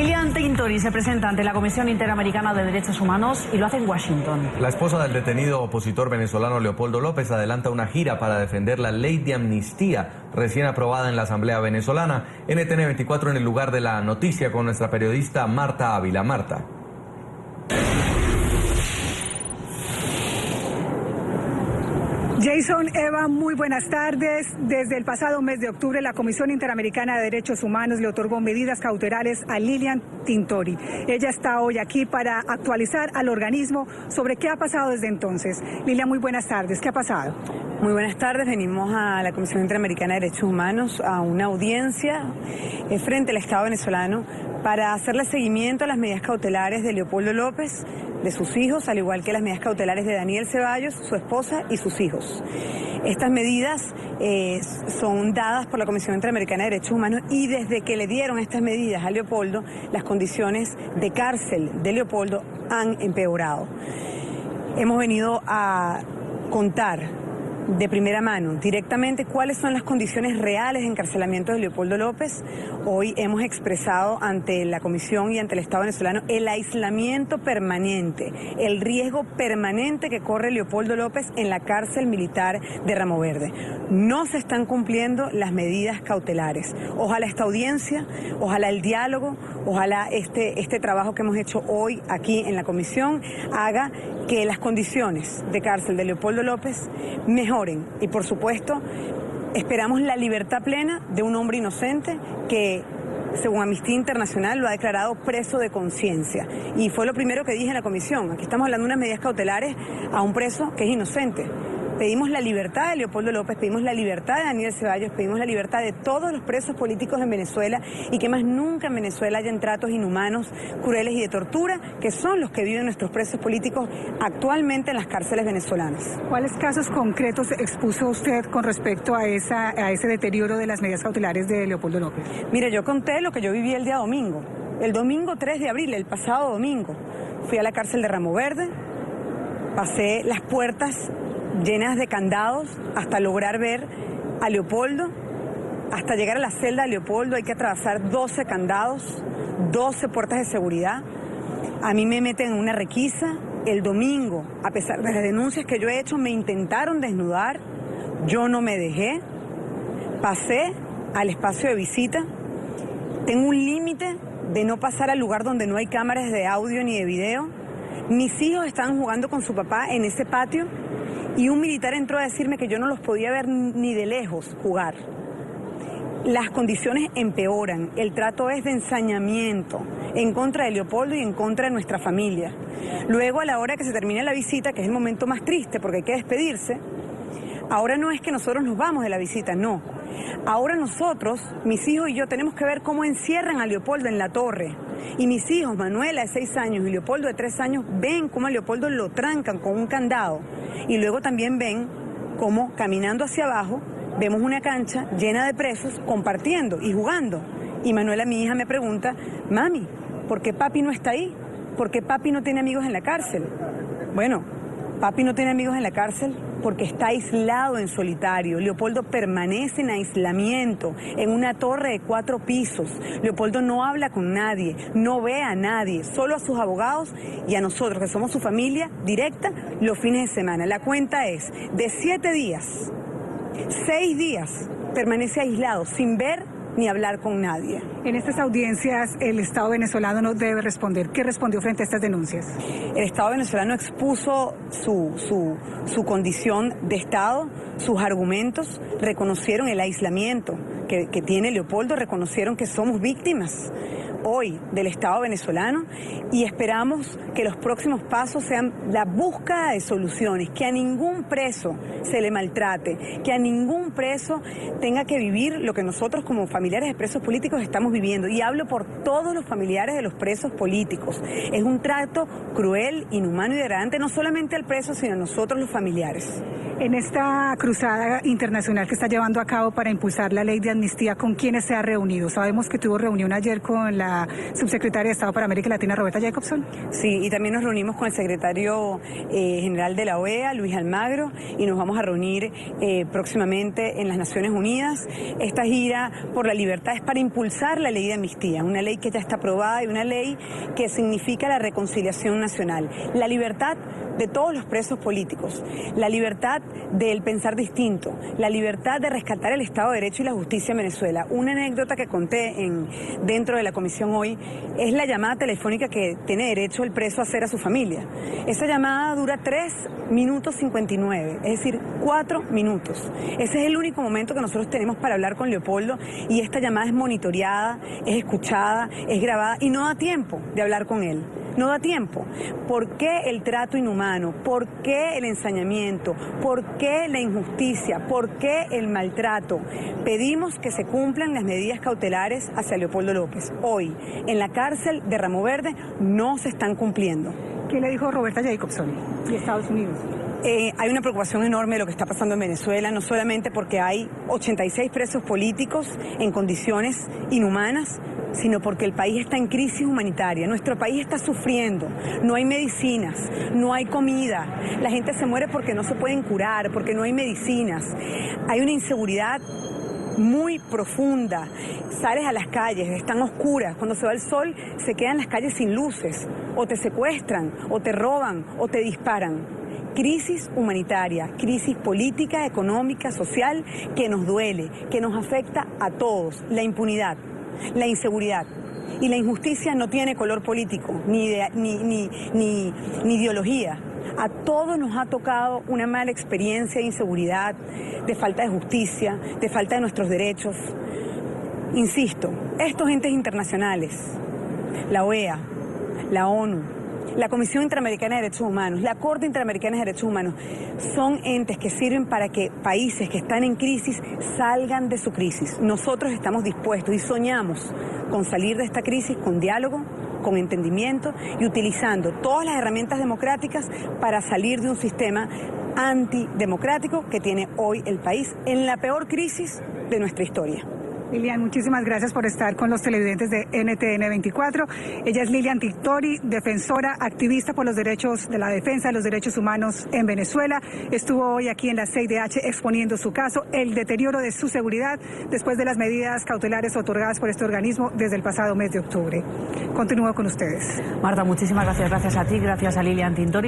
Lilian Tintori se presenta ante la Comisión Interamericana de Derechos Humanos y lo hace en Washington. La esposa del detenido opositor venezolano Leopoldo López adelanta una gira para defender la ley de amnistía recién aprobada en la Asamblea venezolana. NTN 24 en el lugar de la noticia con nuestra periodista Marta Ávila. Marta. Jason, Eva, muy buenas tardes. Desde el pasado mes de octubre, la Comisión Interamericana de Derechos Humanos le otorgó medidas cautelares a Lilian Tintori. Ella está hoy aquí para actualizar al organismo sobre qué ha pasado desde entonces. Lilian, muy buenas tardes. ¿Qué ha pasado? Muy buenas tardes. Venimos a la Comisión Interamericana de Derechos Humanos a una audiencia frente al Estado venezolano para hacerle seguimiento a las medidas cautelares de Leopoldo López, de sus hijos, al igual que las medidas cautelares de Daniel Ceballos, su esposa y sus hijos. Estas medidas son dadas por la Comisión Interamericana de Derechos Humanos y desde que le dieron estas medidas a Leopoldo, las condiciones de cárcel de Leopoldo han empeorado. Hemos venido a contar de primera mano, directamente, cuáles son las condiciones reales de encarcelamiento de Leopoldo López. Hoy hemos expresado ante la Comisión y ante el Estado venezolano el aislamiento permanente, el riesgo permanente que corre Leopoldo López en la cárcel militar de Ramo Verde. No se están cumpliendo las medidas cautelares. Ojalá esta audiencia, ojalá el diálogo, ojalá este trabajo que hemos hecho hoy aquí en la Comisión haga que las condiciones de cárcel de Leopoldo López mejoren. Y por supuesto, esperamos la libertad plena de un hombre inocente que, según Amnistía Internacional, lo ha declarado preso de conciencia. Y fue lo primero que dije en la comisión. Aquí estamos hablando de unas medidas cautelares a un preso que es inocente. Pedimos la libertad de Leopoldo López, pedimos la libertad de Daniel Ceballos, pedimos la libertad de todos los presos políticos en Venezuela y que más nunca en Venezuela hayan tratos inhumanos, crueles y de tortura, que son los que viven nuestros presos políticos actualmente en las cárceles venezolanas. ¿Cuáles casos concretos expuso usted con respecto a ese deterioro de las medidas cautelares de Leopoldo López? Mire, yo conté lo que yo viví el día domingo, el domingo 3 de abril, el pasado domingo. Fui a la cárcel de Ramo Verde, pasé las puertas llenas de candados hasta lograr ver a Leopoldo. Hasta llegar a la celda de Leopoldo hay que atravesar 12 candados, 12 puertas de seguridad. A mí me meten en una requisa. El domingo, a pesar de las denuncias que yo he hecho, me intentaron desnudar. Yo no me dejé. Pasé al espacio de visita. Tengo un límite de no pasar al lugar donde no hay cámaras de audio ni de video. Mis hijos estaban jugando con su papá en ese patio y un militar entró a decirme que yo no los podía ver ni de lejos jugar. Las condiciones empeoran, el trato es de ensañamiento en contra de Leopoldo y en contra de nuestra familia. Luego, a la hora que se termine la visita, que es el momento más triste porque hay que despedirse, ahora no es que nosotros nos vamos de la visita, no. Ahora nosotros, mis hijos y yo, tenemos que ver cómo encierran a Leopoldo en la torre. Y mis hijos, Manuela de 6 años y Leopoldo de 3 años, ven cómo a Leopoldo lo trancan con un candado. Y luego también ven cómo, caminando hacia abajo, vemos una cancha llena de presos compartiendo y jugando. Y Manuela, mi hija, me pregunta: mami, ¿por qué papi no está ahí? ¿Por qué papi no tiene amigos en la cárcel? Bueno, papi no tiene amigos en la cárcel porque está aislado en solitario. Leopoldo permanece en aislamiento, en una torre de 4 pisos. Leopoldo no habla con nadie, no ve a nadie, solo a sus abogados y a nosotros, que somos su familia directa, los fines de semana. La cuenta es de 7 días, 6 días, permanece aislado, sin ver ni hablar con nadie. En estas audiencias, el Estado venezolano no debe responder. ¿Qué respondió frente a estas denuncias? El Estado venezolano expuso su condición de Estado, sus argumentos, reconocieron el aislamiento que tiene Leopoldo, reconocieron que somos víctimas hoy del Estado venezolano y esperamos que los próximos pasos sean la búsqueda de soluciones, que a ningún preso se le maltrate, que a ningún preso tenga que vivir lo que nosotros como familiares de presos políticos estamos viviendo. Y hablo por todos los familiares de los presos políticos. Es un trato cruel, inhumano y degradante, no solamente al preso, sino a nosotros los familiares. En esta cruzada internacional que está llevando a cabo para impulsar la ley de amnistía, ¿con quiénes se ha reunido? Sabemos que tuvo reunión ayer con la la subsecretaria de Estado para América Latina, Roberta Jacobson. Sí, y también nos reunimos con el secretario general de la OEA, Luis Almagro, y nos vamos a reunir próximamente en las Naciones Unidas. Esta gira por la libertad es para impulsar la ley de amnistía, una ley que ya está aprobada y una ley que significa la reconciliación nacional, la libertad de todos los presos políticos, la libertad del pensar distinto, la libertad de rescatar el Estado de Derecho y la justicia en Venezuela. Una anécdota que conté dentro de la comisión hoy es la llamada telefónica que tiene derecho el preso a hacer a su familia. Esa llamada dura 3 minutos 59, es decir, 4 minutos. Ese es el único momento que nosotros tenemos para hablar con Leopoldo, y esta llamada es monitoreada, es escuchada, es grabada y no da tiempo de hablar con él. No da tiempo. ¿Por qué el trato inhumano? ¿Por qué el ensañamiento? ¿Por qué la injusticia? ¿Por qué el maltrato? Pedimos que se cumplan las medidas cautelares hacia Leopoldo López. Hoy, en la cárcel de Ramo Verde, no se están cumpliendo. ¿Qué le dijo Roberta Jacobson de Estados Unidos? Hay una preocupación enorme de lo que está pasando en Venezuela, no solamente porque hay 86 presos políticos en condiciones inhumanas, sino porque el país está en crisis humanitaria. Nuestro país está sufriendo, no hay medicinas, no hay comida, la gente se muere porque no se pueden curar, porque no hay medicinas. Hay una inseguridad muy profunda. Sales a las calles, están oscuras, cuando se va el sol se quedan las calles sin luces, o te secuestran, o te roban, o te disparan. Crisis humanitaria, crisis política, económica, social, que nos duele, que nos afecta a todos. La impunidad, la inseguridad y la injusticia no tiene color político, ni ideología. A todos nos ha tocado una mala experiencia de inseguridad, de falta de justicia, de falta de nuestros derechos. Insisto, estos entes internacionales, la OEA, la ONU, la Comisión Interamericana de Derechos Humanos, la Corte Interamericana de Derechos Humanos, son entes que sirven para que países que están en crisis salgan de su crisis. Nosotros estamos dispuestos y soñamos con salir de esta crisis con diálogo, con entendimiento y utilizando todas las herramientas democráticas para salir de un sistema antidemocrático que tiene hoy el país en la peor crisis de nuestra historia. Lilian, muchísimas gracias por estar con los televidentes de NTN 24. Ella es Lilian Tintori, defensora, activista por los derechos de la defensa de los derechos humanos en Venezuela. Estuvo hoy aquí en la CIDH exponiendo su caso, el deterioro de su seguridad después de las medidas cautelares otorgadas por este organismo desde el pasado mes de octubre. Continúo con ustedes. Marta, muchísimas gracias. Gracias a ti, gracias a Lilian Tintori.